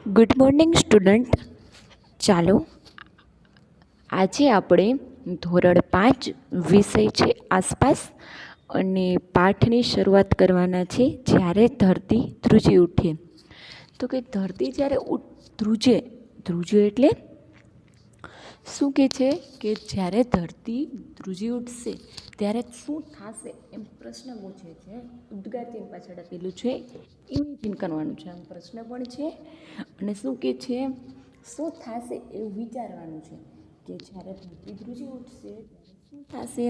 Good morning student. ચાલો આજે આપણે ધોરણ 5 વિષય છે આસપાસ અને પાઠની શરૂઆત કરવાના છે. જ્યારે ધરતી ધ્રુજી ઉઠે. તો કે ધરતી જ્યારે ધ્રુજે એટલે શું કે છે કે જ્યારે ધરતી ધ્રુજી ઉઠશે ત્યારે શું થશે એમ પ્રશ્ન પૂછે છે. ઉદ્ગારથી પાછળ આપેલું છે, ઇમેજિન કરવાનું છે. આમ પ્રશ્ન પણ છે અને શું કે છે શું થશે એવું વિચારવાનું છે કે જ્યારે ધરતી ધ્રુજી ઉઠશે ત્યારે શું થશે.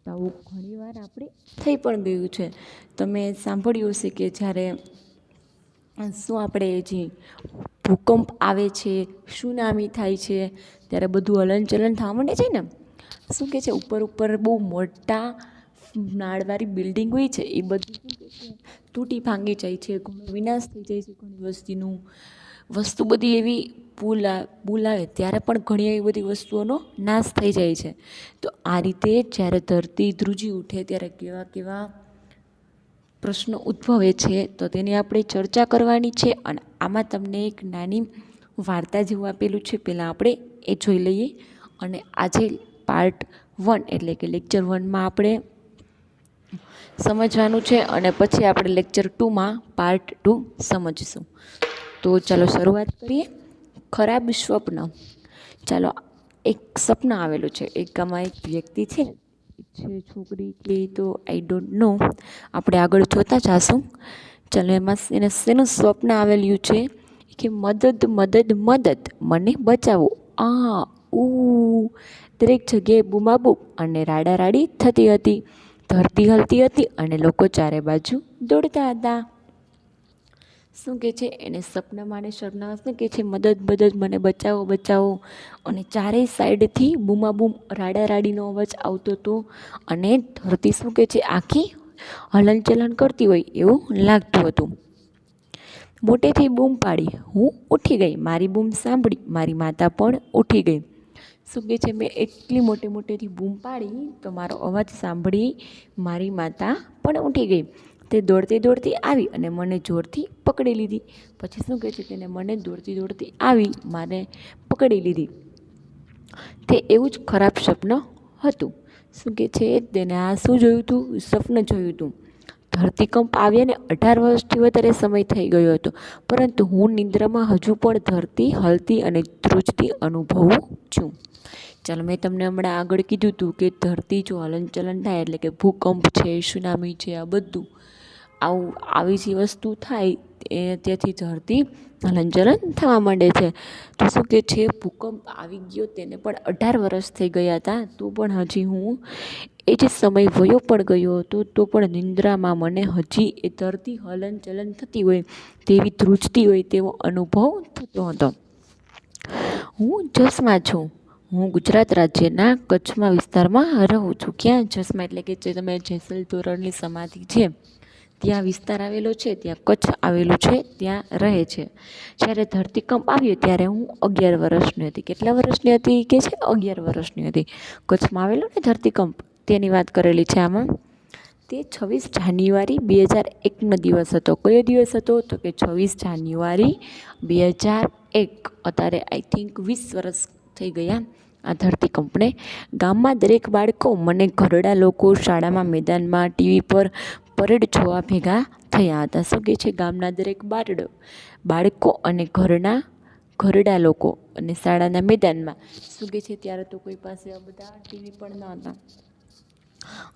તો આવું ઘણીવાર આપણે થઈ પણ ગયું છે. તમે સાંભળ્યું હશે કે જ્યારે શું આપણે જે ભૂકંપ આવે છે, સુનામી થાય છે ત્યારે બધું હલનચલન થવા માંડે છે ને. શું કે છે ઉપર બહુ મોટા નાળવાળી બિલ્ડિંગ હોય છે એ બધું શું કે છે તૂટી ભાંગી જાય છે, ઘણો વિનાશ થઈ જાય છે. ઘણી વસ્તુ બધી એવી પુલ આવે ત્યારે પણ ઘણી એવી બધી વસ્તુઓનો નાશ થઈ જાય છે. તો આ રીતે જ્યારે ધરતી ધ્રુજી ઉઠે ત્યારે કેવા કેવા પ્રશ્નો ઉદ્ભવે છે તો તેની આપણે ચર્ચા કરવાની છે. અને આમાં તમને એક નાની વાર્તા જેવું આપેલું છે, પહેલાં આપણે એ જોઈ લઈએ. અને આજે પાર્ટ 1 એટલે કે લેક્ચર 1માં આપણે સમજવાનું છે અને પછી આપણે લેક્ચર 2માં પાર્ટ 2 સમજીશું. તો ચાલો શરૂઆત કરીએ. ખરાબ સ્વપ્ન. ચાલો, એક સપનું આવેલું છે. આમાં એક વ્યક્તિ છે છોકરી કે તો આઈ ડોન્ટ નો, આપણે આગળ જોતા જાશું. ચાલો, એમાં એને શેનું સ્વપ્ન આવેલું છે કે મદદ મદદ મદદ, મને બચાવો. દરેક જગ્યાએ બૂમાબૂમ અને રાડારાડી થતી હતી. ધરતી હલતી હતી અને લોકો ચારે બાજુ દોડતા હતા. શું કે છે એને સપનામાં શું કે છે મદદ મદદ, મને બચાવો બચાવો. અને ચારેય સાઈડથી બૂમાબૂમ રાડારાડીનો અવાજ આવતો હતો અને ધરતી શું કે છે આખી હલનચલન કરતી હોય એવું લાગતું હતું. મોટેથી બૂમ પાડી, હું ઉઠી ગઈ. મારી બૂમ સાંભળી મારી માતા પણ ઉઠી ગઈ. શું કે છે મેં એટલી મોટેથી બૂમ પાડી તો મારો અવાજ સાંભળી મારી માતા પણ ઉઠી ગઈ. તે દોડતી આવી અને મને જોરથી પકડી લીધી. પછી શું કહે છે તેને મને દોડતી આવી મારે પકડી લીધી. તે એવું જ ખરાબ સ્વપ્ન હતું. શું કે છે તેને આ શું જોયું હતું? સ્વપ્ન જોયું હતું. ધરતીકંપ આવ્યાને 18 વર્ષથી વધારે સમય થઈ ગયો હતો, પરંતુ હું નિંદ્રામાં હજુ પણ ધરતી હલતી અને ધ્રુજતી અનુભવું છું. ચાલો, મેં તમને હમણાં આગળ કીધું હતું કે ધરતી જો હલનચલન થાય એટલે કે ભૂકંપ છે, સુનામી છે, આ બધું આવી જે વસ્તુ થાય તેથી ધરતી હલનચલન થવા માંડે છે. તો શું કે છે ભૂકંપ આવી ગયો તેને પણ 18 વર્ષ થઈ ગયા હતા. તો પણ હજી હું એ જે સમય વયો પણ ગયો હતો તો પણ નિંદ્રામાં મને હજી એ ધરતી હલનચલન થતી હોય તેવી ધ્રુજતી હોય તેવો અનુભવ થતો હતો. હું જસમાં છું. હું ગુજરાત રાજ્યના કચ્છમાં વિસ્તારમાં રહું છું. ક્યાં? જસમાં એટલે કે જે તમે જેસલ તોરણની સમાધિ છે ત્યાં વિસ્તાર આવેલો છે, ત્યાં કચ્છ આવેલું છે, ત્યાં રહે છે. જ્યારે ધરતીકંપ આવ્યો ત્યારે હું 11 વર્ષની હતી. કેટલા વર્ષની હતી કે છે? 11 વર્ષની હતી. કચ્છમાં આવેલો ને ધરતીકંપ તેની વાત કરેલી છે આમાં. તે 26 જાન્યુઆરી 2001નો દિવસ હતો. કયો દિવસ હતો? તો કે 26 જાન્યુઆરી 2001. અત્યારે આઈ થિંક 20 વર્ષ થઈ ગયા આ ધરતીકંપને. ગામમાં દરેક બાળકો, મને ઘરડા લોકો શાળામાં, મેદાનમાં, ટીવી પર પરેડ જોવા ભેગા થયા હતા. શું કહે છે ગામના દરેક બાળકો અને ઘરડા લોકો અને શાળાના મેદાનમાં. શું કહે છે ત્યારે તો કોઈ પાસે બધા ટીવી પણ ન હતા,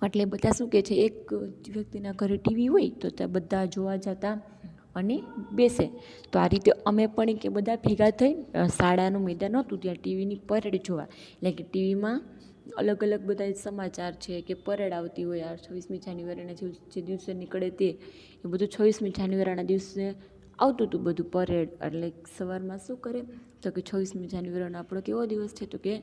એટલે બધા શું કહે છે એક વ્યક્તિના ઘરે ટીવી હોય તો ત્યાં બધા જોવા જતા અને બેસે. તો આ રીતે અમે પણ કે બધા ભેગા થઈ શાળાનું મેદાન હતું ત્યાં ટીવીની પરેડ જોવા. એટલે કે ટીવીમાં અલગ બધા સમાચાર છે કે પરેડ આવતી હોય. 26મી જાન્યુઆરીના જે દિવસે નીકળે તે એ બધું 26મી જાન્યુઆરીના દિવસે આવતું હતું બધું પરેડ. એટલે સવારમાં શું કરે તો કે 26મી જાન્યુઆરીનો આપણો કેવો દિવસ છે તો કે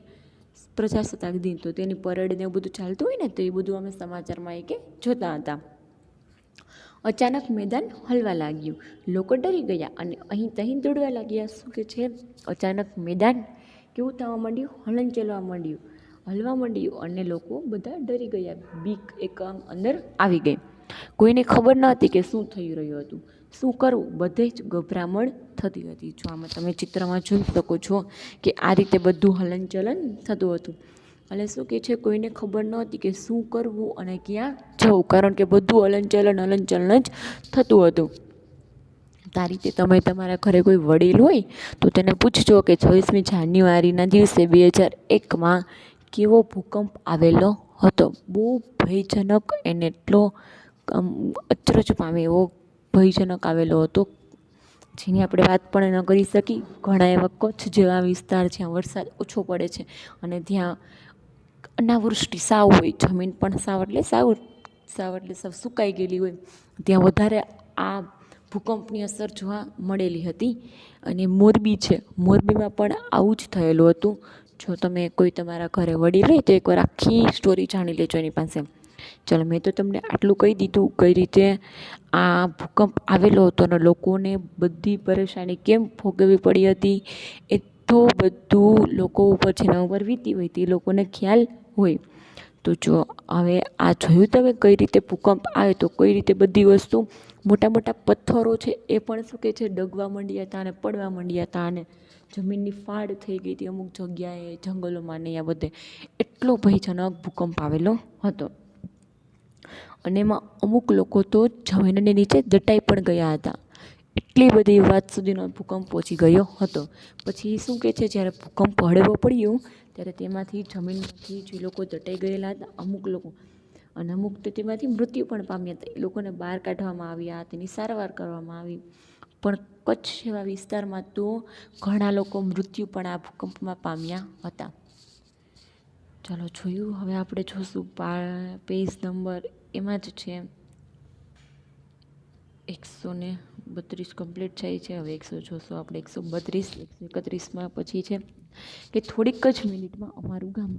પ્રજાસત્તાક દિન, તો તેની પરેડ ને એવું બધું ચાલતું હોય ને તો એ બધું અમે સમાચારમાં કે જોતા હતા. અચાનક મેદાન હલવા લાગ્યું. લોકો ડરી ગયા અને અહીં તહીં દોડવા લાગ્યા. શું કે છે અચાનક મેદાન કેવું થવા માંડ્યું? હલવા માંડ્યું અને લોકો બધા ડરી ગયા. બીક એક અંદર આવી ગઈ. કોઈને ખબર ન હતી કે શું થઈ રહ્યું હતું. શું કરવું બધે જ ગભરામણ થતી હતી. જો આમાં તમે ચિત્રમાં જોઈ શકો છો કે આ રીતે બધું હલનચલન થતું હતું. એટલે શું કે છે, કોઈને ખબર નહોતી કે શું કરવું અને ક્યાં જવું, કારણ કે બધું હલનચલન જ થતું હતું. આ રીતે તમે તમારા ઘરે કોઈ વડીલ હોય તો તેને પૂછજો કે 26મી જાન્યુઆરીના દિવસે 2001માં કેવો ભૂકંપ આવેલો હતો. બહુ ભયજનક, એને એટલો અચરજ પામે એવો ભયજનક આવેલો હતો, જેની આપણે વાત પણ ન કરી શકી. ઘણા એવા કચ્છ જેવા વિસ્તાર જ્યાં વરસાદ ઓછો પડે છે અને ત્યાં અનાવૃષ્ટિ સાવ હોય, જમીન પણ સાવ સુકાઈ ગયેલી હોય, ત્યાં વધારે આ ભૂકંપની અસર જોવા મળેલી હતી. અને મોરબી છે, મોરબીમાં પણ આવું જ થયેલું હતું. જો તમે કોઈ તમારા ઘરે વડીલ હોય તો એકવાર આખી સ્ટોરી જાણી લેજો એની પાસે. ચલો, મેં તો તમને આટલું કહી દીધું કઈ રીતે આ ભૂકંપ આવેલો હતો અને લોકોને બધી પરેશાની કેમ ભોગવવી પડી હતી. એ તો બધું લોકો ઉપર જેના ઉપર વીતી હોય તે લોકોને ખ્યાલ હોય. તો જો હવે આ જોયું તમે કઈ રીતે ભૂકંપ આવે તો કઈ રીતે બધી વસ્તુ, મોટા મોટા પથ્થરો છે એ પણ શું કહે છે, ડગવા માંડ્યા હતા અને પડવા માંડ્યા હતા અને જમીનની ફાડ થઈ ગઈ હતી અમુક જગ્યાએ, જંગલોમાં ને આ બધે. એટલો ભયજનક ભૂકંપ આવેલો હતો. અને એમાં અમુક લોકો તો જમીનની નીચે દટાઈ પણ ગયા હતા. એટલી બધી વાત સુધીનો ભૂકંપ પહોંચી ગયો હતો. પછી શું કહે છે, જ્યારે ભૂકંપ હળવો પડ્યો ત્યારે તેમાંથી જમીનમાંથી જે લોકો દટાઈ ગયેલા હતા અમુક લોકો, અને અમુક તો તેમાંથી મૃત્યુ પણ પામ્યા હતા. એ લોકોને બહાર કાઢવામાં આવ્યા, તેની સારવાર કરવામાં આવી. પણ કચ્છ જેવા વિસ્તારમાં તો ઘણા લોકો મૃત્યુ પણ આ ભૂકંપમાં પામ્યા હતા. ચાલો જોયું. હવે આપણે જોશું પેજ નંબર એમાં જ છે 132 કમ્પ્લીટ થાય છે. હવે 100 જોશું આપણે. 132 131માં પછી છે કે થોડીક જ મિનિટમાં અમારું ગામ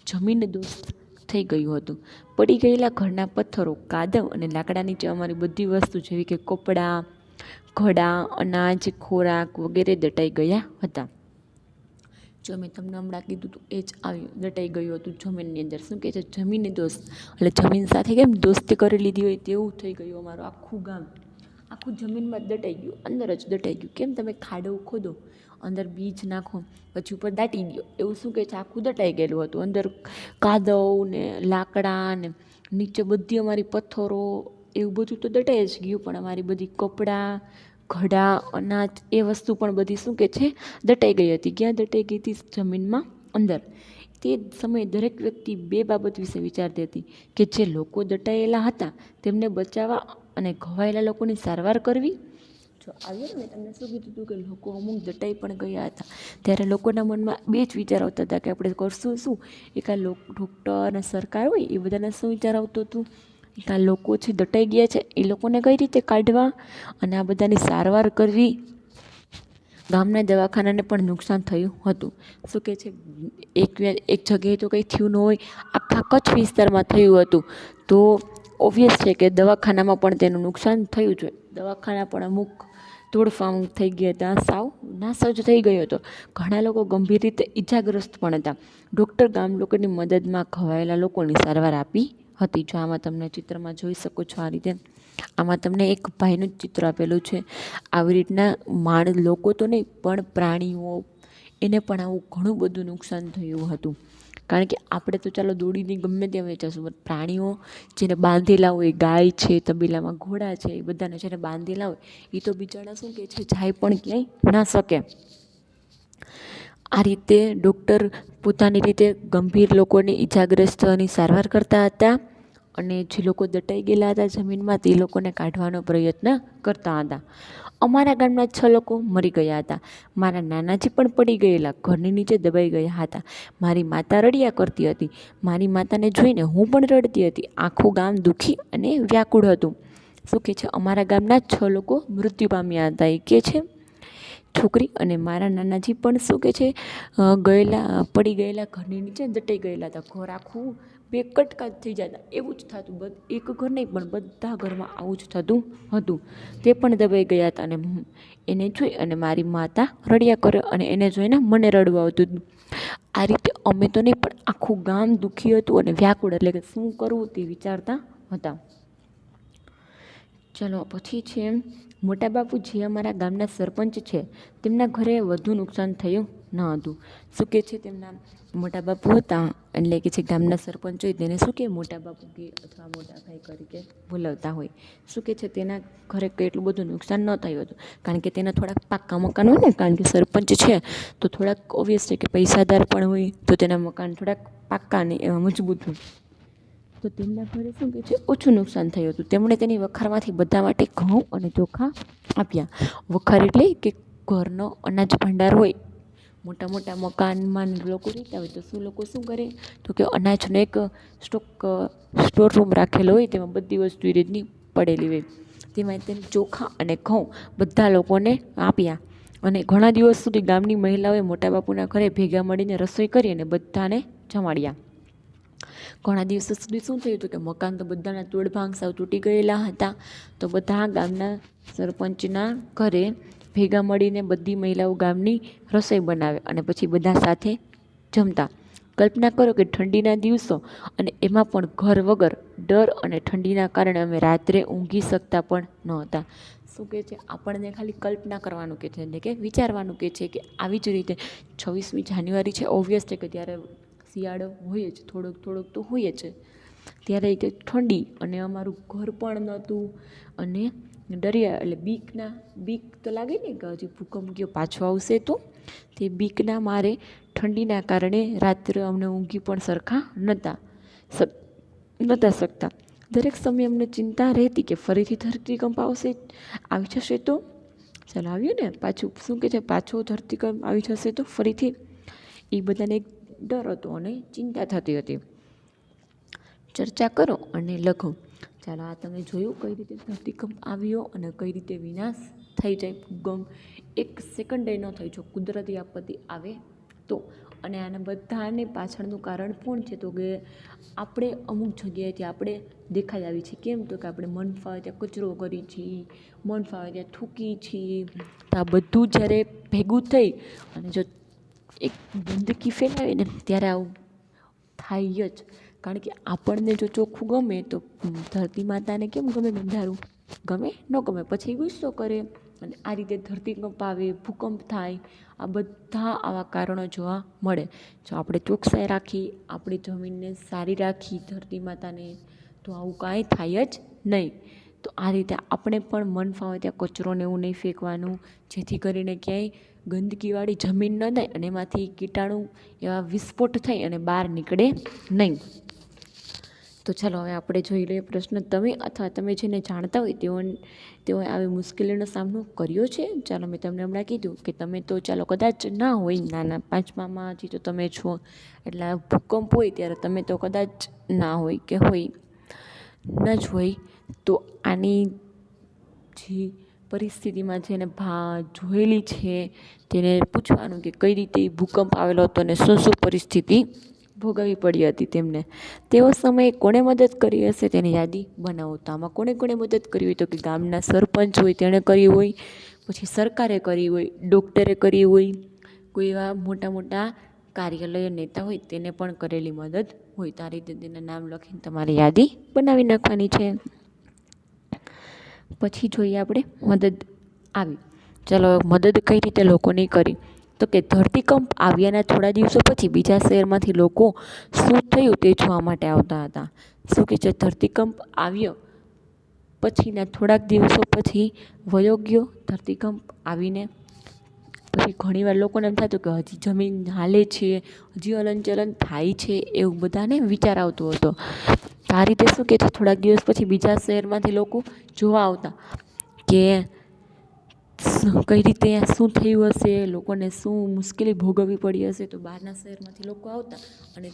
જમીનદોસ્ત થઈ ગયું હતું. પડી ગયેલા ઘરના પથ્થરો, કાદવ અને લાકડા નીચે અમારી બધી વસ્તુ જેવી કે કપડાં, ઘડા, અનાજ, ખોરાક વગેરે દટાઈ ગયા હતા. જો મેં તમને હમણાં કીધું હતું એ જ આવ્યું, દટાઈ ગયું હતું જમીનની અંદર. શું કહે છે, જમીનની દોસ્ત, એટલે જમીન સાથે કેમ દોસ્તી કરી લીધી હોય તેવું થઈ ગયું અમારું આખું ગામ. આખું જમીનમાં જ દટાઈ ગયું, અંદર જ દટાઈ ગયું. કેમ તમે ખાડો ખોદો, અંદર બીજ નાખો, પછી ઉપર દાટી દો, એવું શું કહે છે આખું દટાઈ ગયેલું હતું. અંદર કાદવ ને લાકડા ને નીચે બધી અમારી પથ્થરો એવું બધું તો દટાઈ જ ગયું, પણ અમારી બધી કપડાં, ઘડા, અનાજ એ વસ્તુ પણ બધી શું કહે છે દટાઈ ગઈ હતી. ક્યાં દટાઈ ગઈ હતી? જમીનમાં અંદર. તે સમયે દરેક વ્યક્તિ બે બાબત વિશે વિચારતી હતી કે જે લોકો દટાયેલા હતા તેમને બચાવવા અને ઘવાયેલા લોકોની સારવાર કરવી. જો આવ્યું ને, મેં તમને શું કીધું હતું કે લોકો અમુક દટાઈ પણ ગયા હતા, ત્યારે લોકોના મનમાં બે જ વિચાર આવતા હતા કે આપણે કરશું શું. એક આ ડૉક્ટર અને સરકાર હોય એ બધાને શું વિચાર આવતું હતું, એક આ લોકો છે દટાઈ ગયા છે એ લોકોને કઈ રીતે કાઢવા અને આ બધાની સારવાર કરવી. ગામના દવાખાનાને પણ નુકસાન થયું હતું. શું કહે છે, એક જગ્યાએ તો કંઈ થયું ન હોય, આખા કચ્છ વિસ્તારમાં થયું હતું. તો ઓબ્વિયસ છે કે દવાખાનામાં પણ તેનું નુકસાન થયું જોઈએ. દવાખાના પણ અમુક તોડફાડ થઈ ગયા હતા, સાવ નાશ જ થઈ ગયો હતો. ઘણા લોકો ગંભીર રીતે ઈજાગ્રસ્ત પણ હતા. ડૉક્ટર ગામ લોકોની મદદમાં ઘવાયેલા લોકોની સારવાર આપી હતી. જો આમાં તમને ચિત્રમાં જોઈ શકો છો આ રીતે. આમાં તમને એક ભાઈનું જ ચિત્ર આપેલું છે. આવી રીતના લોકો તો નહીં પણ પ્રાણીઓ, એને પણ આવું ઘણું બધું નુકસાન થયું હતું. કારણ કે આપણે તો ચાલો દોડીને ગમે ત્યાં વેચાશું, પણ પ્રાણીઓ જેને બાંધેલા હોય, ગાય છે, તબેલામાં ઘોડા છે, એ બધાને જેને બાંધેલા હોય એ તો બિચારા શું કહે છે જાય પણ ક્યાંય ના શકે. આ રીતે ડૉક્ટર પોતાની રીતે ગંભીર લોકોને ઈજાગ્રસ્તની સારવાર કરતા હતા અને જે લોકો દટાઈ ગયેલા હતા જમીનમાં તે લોકોને કાઢવાનો પ્રયત્ન કરતા હતા. અમારા ગામના 6 લોકો મરી ગયા હતા. મારા નાનાજી પણ પડી ગયેલા, ઘરની નીચે દબાઈ ગયા હતા. મારી માતા રડ્યા કરતી હતી. મારી માતાને જોઈને હું પણ રડતી હતી. આખું ગામ દુઃખી અને વ્યાકુળ હતું. શું કહે છે, અમારા ગામના 6 લોકો મૃત્યુ પામ્યા હતા. એ કહે છે છોકરી, અને મારા નાનાજી પણ શું કહે છે પડી ગયેલા, ઘરની નીચે દટાઈ ગયેલા હતા. ઘર આખું બે કટકા થઈ જતા એવું જ થતું. એક ઘર નહીં પણ બધા ઘરમાં આવું જ થતું હતું. તે પણ દબાઈ ગયા હતા અને એને જોઈ અને મારી માતા રડ્યા કરે અને એને જોઈને મને રડવું આવતું હતું. આ રીતે અમે તો નહીં પણ આખું ગામ દુઃખી હતું અને વ્યાકુળ, એટલે કે શું કરવું તે વિચારતા હતા. ચલો પછી છે મોટા બાપુ જે અમારા ગામના સરપંચ છે તેમના ઘરે વધુ નુકસાન થયું ન હતું. શું કે છે તેમના મોટા બાપુ હતા, એટલે કે જે ગામના સરપંચ હોય તેને શું કે મોટા બાપુ કે અથવા મોટા ભાઈ તરીકે બોલાવતા હોય. શું કે છે તેના ઘરે એટલું બધું નુકસાન ન થયું હતું, કારણ કે તેના થોડાક પાક્કા મકાન હોય ને, કારણ કે સરપંચ છે તો થોડાક ઓબ્વિયસ છે કે પૈસાદાર પણ હોય, તો તેના મકાન થોડાક પાક્કા ને એવા મજબૂત હોય. તો તેમના ઘરે શું કે છે ઓછું નુકસાન થયું હતું. તેમણે તેની વખારમાંથી બધા માટે ઘઉં અને ચોખા આપ્યા. વખાર એટલે કે ઘરનો અનાજ ભંડાર હોય. મોટા મોટા મકાનમાં લોકો રહેતા હોય તો લોકો શું કરે, તો કે અનાજનો એક સ્ટોર રૂમ રાખેલો હોય, તેમાં બધી વસ્તુ એ રીતની પડેલી હોય. તેમાં તેને ચોખા અને ઘઉં બધા લોકોને આપ્યા. અને ઘણા દિવસ સુધી ગામની મહિલાઓએ મોટા બાપુના ઘરે ભેગા મળીને રસોઈ કરી અને બધાને જમાડ્યા. ઘણા દિવસો સુધી શું થયું હતું કે મકાન તો બધાના તોડભાંગ સાવ તૂટી ગયેલા હતા. તો બધા ગામના સરપંચના ઘરે ભેગા મળીને બધી મહિલાઓ ગામની રસોઈ બનાવે અને પછી બધા સાથે જમતા. કલ્પના કરો કે ઠંડીના દિવસો, અને એમાં પણ ઘર વગર, ડર અને ઠંડીના કારણે અમે રાત્રે ઊંઘી શકતા પણ ન હતા. શું કહે છે, આપણને ખાલી કલ્પના કરવાનું કહે છે, એટલે કે વિચારવાનું કહે છે કે આવી જ રીતે 26મી જાન્યુઆરી છે, ઓબ્વિયસ છે કે ત્યારે શિયાળો હોય જ, થોડોક તો હોય જ. ત્યારે ઠંડી, અને અમારું ઘર પણ નહોતું, અને ડરિયા એટલે બીક તો લાગે ને કે હજી ભૂકંપ ગયો પાછો આવશે તો. તે બીકના મારે ઠંડીના કારણે રાત્રે અમને ઊંઘી પણ સરખા નહોતા શકતા. દરેક સમયે અમને ચિંતા રહેતી કે ફરીથી ધરતીકંપ આવી જશે તો. ચાલો આવ્યું ને પાછું, શું કે છે પાછો ધરતીકંપ આવી જશે તો ફરીથી, એ બધાને એક ડર હતો અને ચિંતા થતી હતી. ચર્ચા કરો અને લખો. ચાલો આ તમે જોયું કઈ રીતે ધરતીકંપ આવ્યો અને કઈ રીતે વિનાશ થઈ જાય. ભૂકંપ 1 સેકન્ડે ન થઈ, જો કુદરતી આપત્તિ આવે તો. અને આના બધાને પાછળનું કારણ પણ છે, તો કે આપણે અમુક જગ્યાએથી આપણે દેખાઈ આવી છે. કેમ, તો કે આપણે મન ફાવે ત્યાં કચરો કરી છીએ, મન ફાવે ત્યાં થૂકી છીએ. તો આ બધું જ્યારે ભેગું થઈ અને જો એક ગંદકી ફેલાવે ને ત્યારે આવું થાય જ. કારણ કે આપણને જો ચોખ્ખું ગમે તો ધરતી માતાને કેમ ગમે બંધારું, ગમે ન ગમે, પછી ગુસ્સો કરે અને આ રીતે ધરતીકંપ આવે, ભૂકંપ થાય. આ બધા આવા કારણો જોવા મળે. જો આપણે ચોકસાઈ રાખી, આપણી જમીનને સારી રાખી, ધરતી માતાને, તો આવું કાંઈ થાય જ નહીં. તો આ રીતે આપણે પણ મન ફાવે ત્યાં કચરોને એવું નહીં ફેંકવાનું, જેથી કરીને ક્યાંય ગંદકીવાળી જમીન ન થાય અને એમાંથી કીટાણુ એવા વિસ્ફોટ થઈ અને બહાર નીકળે નહીં. તો ચાલો હવે આપણે જોઈ લઈએ પ્રશ્ન. તમે અથવા તમે જેને જાણતા હોય તેઓએ આવી મુશ્કેલીનો સામનો કર્યો છે. ચાલો મેં તમને હમણાં કીધું કે તમે તો ચાલો કદાચ ના હોય, નાના 5મામાં હજી તો તમે છો, એટલે ભૂકંપ હોય ત્યારે તમે તો કદાચ ના હોય કે હોય ન જ હોય. તો આની જે પરિસ્થિતિમાં જેને જોયેલી છે તેને પૂછવાનું કે કઈ રીતે ભૂકંપ આવેલો હતો અને શું પરિસ્થિતિ ભોગવવી પડી હતી તેમને. તેઓ સમયે કોણે મદદ કરી હશે તેની યાદી બનાવો. તો આમાં કોણે મદદ કરી હોય, તો કે ગામના સરપંચ હોય તેણે કરી હોય, પછી સરકારે કરી હોય, ડૉક્ટરે કરી હોય, કોઈ એવા મોટા કાર્યાલય નેતા હોય તેને પણ કરેલી મદદ હોય. તો આ રીતે તેના નામ લખીને તમારે યાદી બનાવી નાખવાની છે. પછી જોઈએ આપણે મદદ આવી. ચાલો મદદ કઈ રીતે લોકોની કરી, તો કે ધરતીકંપ આવ્યાના થોડા દિવસો પછી બીજા શહેરમાંથી લોકો શું થયું તે જોવા માટે આવતા હતા. શું કે છે, ધરતીકંપ આવ્યો પછીના થોડાક દિવસો પછી વયો ગયો ધરતીકંપ આવીને. પછી ઘણીવાર લોકોને એમ થતું કે હજી જમીન હાલે છે, હજી હલનચલન થાય છે, એવું બધાને વિચાર આવતો હતો. આ રીતે શું કે છે, થોડાક દિવસ પછી બીજા શહેરમાંથી લોકો જોવા આવતા કે કઈ રીતે શું થયું હશે, લોકોને શું મુશ્કેલી ભોગવવી પડી હશે. તો બહારના શહેરમાંથી લોકો આવતા અને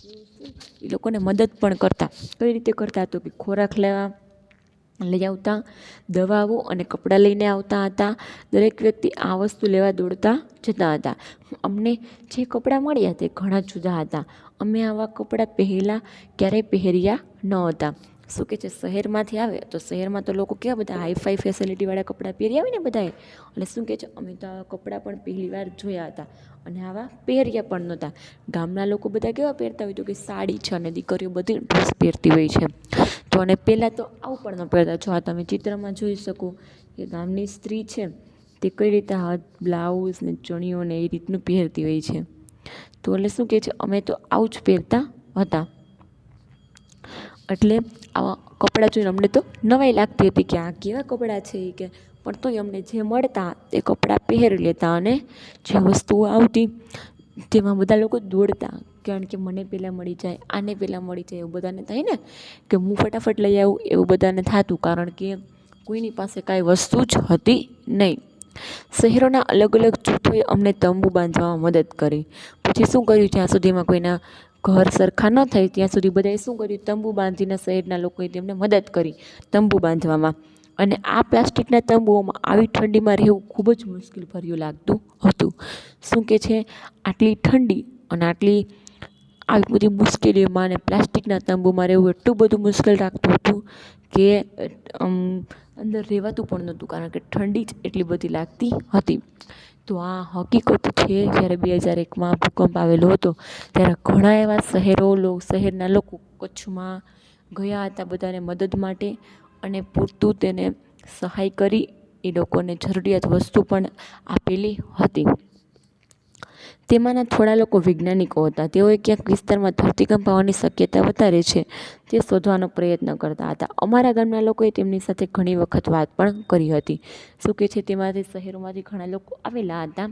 એ લોકોને મદદ પણ કરતા. કઈ રીતે કરતા, તો કે ખોરાક લઈ આવતા, દવાઓ અને કપડાં લઈને આવતા હતા. દરેક વ્યક્તિ આ વસ્તુ લેવા દોડતા જતા હતા. અમને જે કપડાં મળ્યા તે ઘણા જુદા હતા. અમે આવા કપડાં પહેલાં ક્યારેય પહેર્યા ન હતા. શું કે છે, શહેરમાંથી આવે તો શહેરમાં તો લોકો કેવા બધા હાઈફાઈ ફેસિલિટીવાળા કપડાં પહેરી આવે ને બધાએ, એટલે શું કે છે, અમે તો આવા કપડાં પણ પહેલી વાર જોયા હતા અને આવા પહેર્યા પણ નહોતા. ગામના લોકો બધા કેવા પહેરતા હોય, તો કે સાડી છે અને દીકરીઓ બધી ડ્રેસ પહેરતી હોય છે. તો અને પહેલાં તો આવું પણ ન પહેરતા. જો આ તમે ચિત્રમાં જોઈ શકો કે ગામની સ્ત્રી છે તે કઈ રીતે હાથ બ્લાઉઝ ને ચણિયો ને એ રીતનું પહેરતી હોય છે. તો એટલે શું કહે છે, અમે તો આવું જ પહેરતા હતા. એટલે આવા કપડાં જોઈને અમને તો નવાઈ લાગતી હતી કે આ કેવા કપડાં છે એ કે, પણ તોય અમને જે મળતા તે કપડાં પહેરી લેતા અને જે વસ્તુઓ આવતી તેમાં બધા લોકો દોડતા, કારણ કે મને પહેલાં મળી જાય, આને પહેલાં મળી જાય, એવું બધાને થાય ને કે હું ફટાફટ લઈ આવું, એવું બધાને થતું, કારણ કે કોઈની પાસે કાંઈ વસ્તુ જ હતી નહીં. શહેરોના અલગ અલગ જૂથોએ અમને તંબુ બાંધવામાં મદદ કરી. પછી શું કર્યું, જ્યાં સુધીમાં કોઈના ઘર સરખા ન થાય ત્યાં સુધી બધાએ શું કર્યું, તંબુ બાંધીને શહેરના લોકોએ તેમને મદદ કરી તંબુ બાંધવામાં. અને આ પ્લાસ્ટિકના તંબુઓમાં આવી ઠંડીમાં રહેવું ખૂબ જ મુશ્કેલ ભર્યું લાગતું હતું. શું કે છે, આટલી ઠંડી અને આટલી આવી બધી મુશ્કેલીઓમાં અને પ્લાસ્ટિકના તંબુમાં રહેવું એટલું બધું મુશ્કેલ લાગતું હતું કે અંદર રહેવાતું પણ નહોતું, કારણ કે ઠંડી જ એટલી બધી લાગતી હતી. તો આ હકીકત છે. જ્યારે 2001માં ભૂકંપ આવેલો હતો ત્યારે ઘણા એવા શહેરના લોકો કચ્છમાં ગયા હતા બધાને મદદ માટે, અને પૂરતું તેને સહાય કરી એ લોકોને જરૂરિયાત વસ્તુ પણ આપેલી હતી. તેમાંના થોડા લોકો વૈજ્ઞાનિકો હતા. તેઓએ ક્યાંક વિસ્તારમાં ધરતીકંપ આવવાની શક્યતા વધારે છે તે શોધવાનો પ્રયત્ન કરતા હતા. અમારા ગામના લોકોએ તેમની સાથે ઘણી વખત વાત પણ કરી હતી. શું કે છે, તેમાંથી શહેરોમાંથી ઘણા લોકો આવેલા હતા,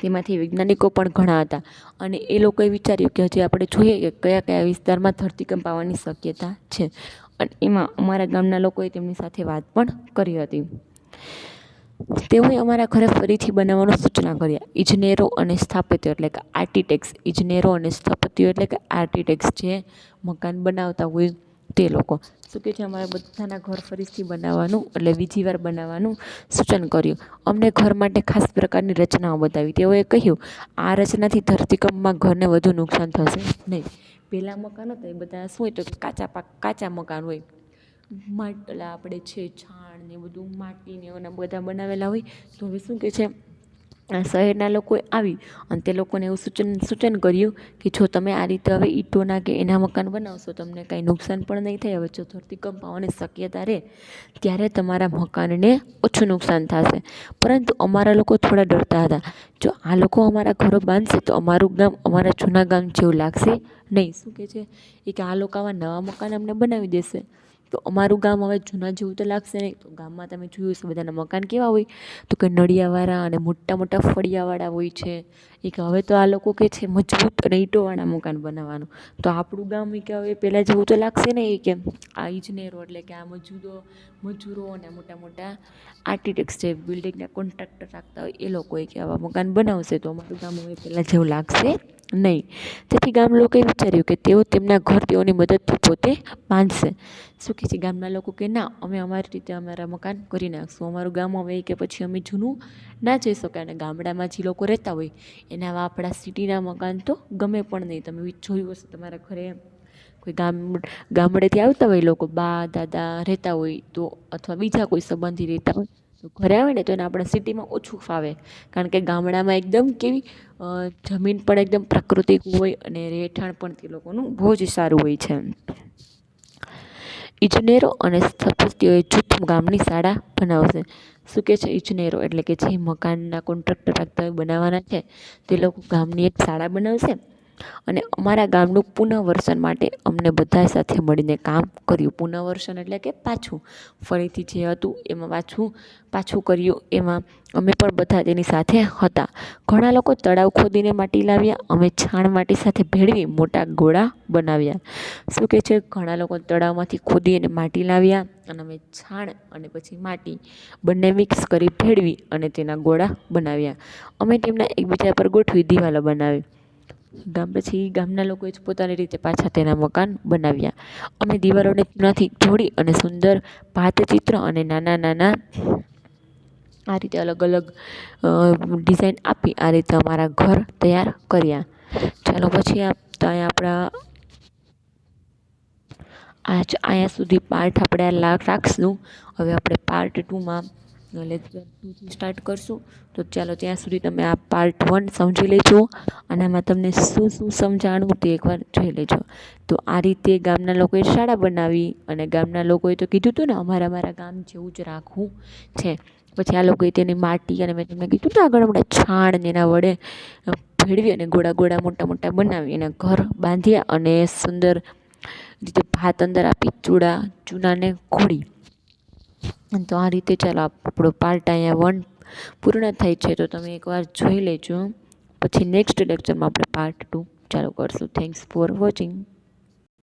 તેમાંથી વૈજ્ઞાનિકો પણ ઘણા હતા, અને એ લોકોએ વિચાર્યું કે હજી આપણે જોઈએ કે કયા કયા વિસ્તારમાં ધરતીકંપ આવવાની શક્યતા છે. અને એમાં અમારા ગામના લોકોએ તેમની સાથે વાત પણ કરી હતી. તેઓએ અમારા ઘરે ફરીથી બનાવવાની સૂચના કર્યા. ઇજનેરો અને સ્થાપત્યો એટલે કે આર્કિટેક્ટ્સ, ઇજનેરો અને સ્થાપત્યો એટલે કે આર્કિટેક્ટ્સ જે મકાન બનાવતા હોય તે લોકો. શું કહે છે, અમારા બધાના ઘર ફરીથી બનાવવાનું એટલે બીજી વાર બનાવવાનું સૂચન કર્યું. અમને ઘર માટે ખાસ પ્રકારની રચનાઓ બતાવી. તેઓએ કહ્યું, આ રચનાથી ધરતીકંપમાં ઘરને વધુ નુકસાન થશે નહીં. પહેલાં મકાન હતા એ બધા શું હોય તો કાચા મકાન હોય, માટલા આપણે છે છાણ ને બધું માટીને એના બધા બનાવેલા હોય. તો હવે શું કહે છે, આ શહેરના લોકોએ આવી અને તે લોકોને એવું સૂચન કર્યું કે જો તમે આ રીતે હવે ઈંટોના કે એના મકાન બનાવશો તમને કાંઈ નુકસાન પણ નહીં થાય. હવે જો ધરતીકંપ આવવાની શક્યતા રહે ત્યારે તમારા મકાનને ઓછું નુકસાન થશે. પરંતુ અમારા લોકો થોડા ડરતા હતા. જો આ લોકો અમારા ઘરો બાંધશે તો અમારું ગામ અમારા જૂના ગામ જેવું લાગશે નહીં. શું કહે છે એ કે આ લોકો આવા નવા મકાન અમને બનાવી દેશે તો અમારું ગામ હવે જૂના જેવું તો લાગશે નહીં. તો ગામમાં તમે જોયું છે બધાના મકાન કેવા હોય તો કે નળિયાવાળા અને મોટા મોટા ફળિયાવાળા હોય છે. એ કે હવે તો આ લોકો કે છે મજબૂત અને ઈંટોવાળા મકાન બનાવવાનું. તો આપણું ગામ એ કે હવે પહેલાં જેવું તો લાગશે નહીં. એ કે આ ઇજનેરો એટલે કે આ મજૂરો અને મોટા મોટા આર્કિટેક્ટ્સ જે બિલ્ડિંગના કોન્ટ્રાક્ટર રાખતા હોય એ લોકોએ કે આવા મકાન બનાવશે તો અમારું ગામ હવે પહેલાં જેવું લાગશે નહીં. તેથી ગામ લોકોએ વિચાર્યું કે તેઓ તેમના ઘર તેઓની મદદથી પોતે બાંધશે. શું કહે છે, ગામના લોકો કે ના, અમે અમારી રીતે અમારા મકાન કરી નાખશું. અમારું ગામ હવે કે પછી અમે જૂનું ના જઈ શકાય. અને ગામડામાં જે લોકો રહેતા હોય એના આપણા સિટીના મકાન તો ગમે પણ નહીં. તમે જોયું હશે તમારા ઘરે કોઈ ગામડેથી આવતા હોય લોકો, બા દાદા રહેતા હોય તો, અથવા બીજા કોઈ સંબંધી રહેતા હોય તો ઘરે આવે ને તો એને આપણા સિટીમાં ઓછું ફાવે, કારણ કે ગામડામાં એકદમ કેવી જમીન પણ એકદમ પ્રાકૃતિક હોય અને રહેઠાણ પણ તે લોકોનું બહુ જ સારું હોય છે. ઇજનેરો અને સ્થપતિઓએ જૂથ ગામની શાળા બનાવશે. શું કહે છે, ઇજનેરો એટલે કે જે મકાનના કોન્ટ્રાક્ટર રાખતા હોય બનાવવાના છે તે લોકો ગામની એક શાળા બનાવશે. અને અમારા ગામનું પુનઃવર્સન માટે અમને બધા સાથે મળીને કામ કર્યું. પુનઃવર્સન એટલે કે પાછું ફરીથી જે હતું એમાં પાછું કર્યું. એમાં અમે પણ બધા તેની સાથે હતા. ઘણા લોકો તળાવ ખોદીને માટી લાવ્યા. અમે છાણ માટી સાથે ભેળવી મોટા ગોળા બનાવ્યા. શું કહે છે, ઘણા લોકો તળાવમાંથી ખોદી અને માટી લાવ્યા અને અમે છાણ અને પછી માટી બંને મિક્સ કરી ભેળવી અને તેના ગોળા બનાવ્યા. અમે તેમના એકબીજા પર ગોઠવી દિવાલો બનાવી. પછી ગામના લોકોએ જ પોતાની રીતે પાછા તેના મકાન બનાવ્યા. અમે દિવાલોને ચૂનાથી જોડી અને સુંદર ભાતચિત્ર અને નાના આ રીતે અલગ અલગ ડિઝાઇન આપી આ રીતે અમારા ઘર તૈયાર કર્યા. ચાલો પછી અહીંયા સુધી પાર્ટ આપણે રાખશું. હવે આપણે પાર્ટ 2માં લેક્ચર 2થી સ્ટાર્ટ કરશું. તો ચાલો ત્યાં સુધી તમે આ પાર્ટ 1 સમજી લેજો અને આમાં તમને શું શું સમજાણું તે એકવાર જોઈ લેજો. તો આ રીતે ગામના લોકોએ શાળા બનાવી અને ગામના લોકોએ તો કીધું હતું ને અમારા ગામ જેવું જ રાખવું છે. પછી આ લોકોએ તેની માટી અને મેં તમને કીધું ને આગળ હમણાં છાણ ને એના વડે ભેળવી અને ગોળા ગોળા મોટા મોટા બનાવી અને ઘર બાંધ્યા અને સુંદર રીતે ભાત અંદર આપી ચૂનાને ઘોળી. તો આ રીતે ચાલો આપણો પાર્ટ અહીંયા 1 પૂર્ણ થાય છે. તો તમે એકવાર જોઈ લેજો. પછી નેક્સ્ટ લેક્ચરમાં આપણે પાર્ટ 2 ચાલુ કરશું. Thanks for watching.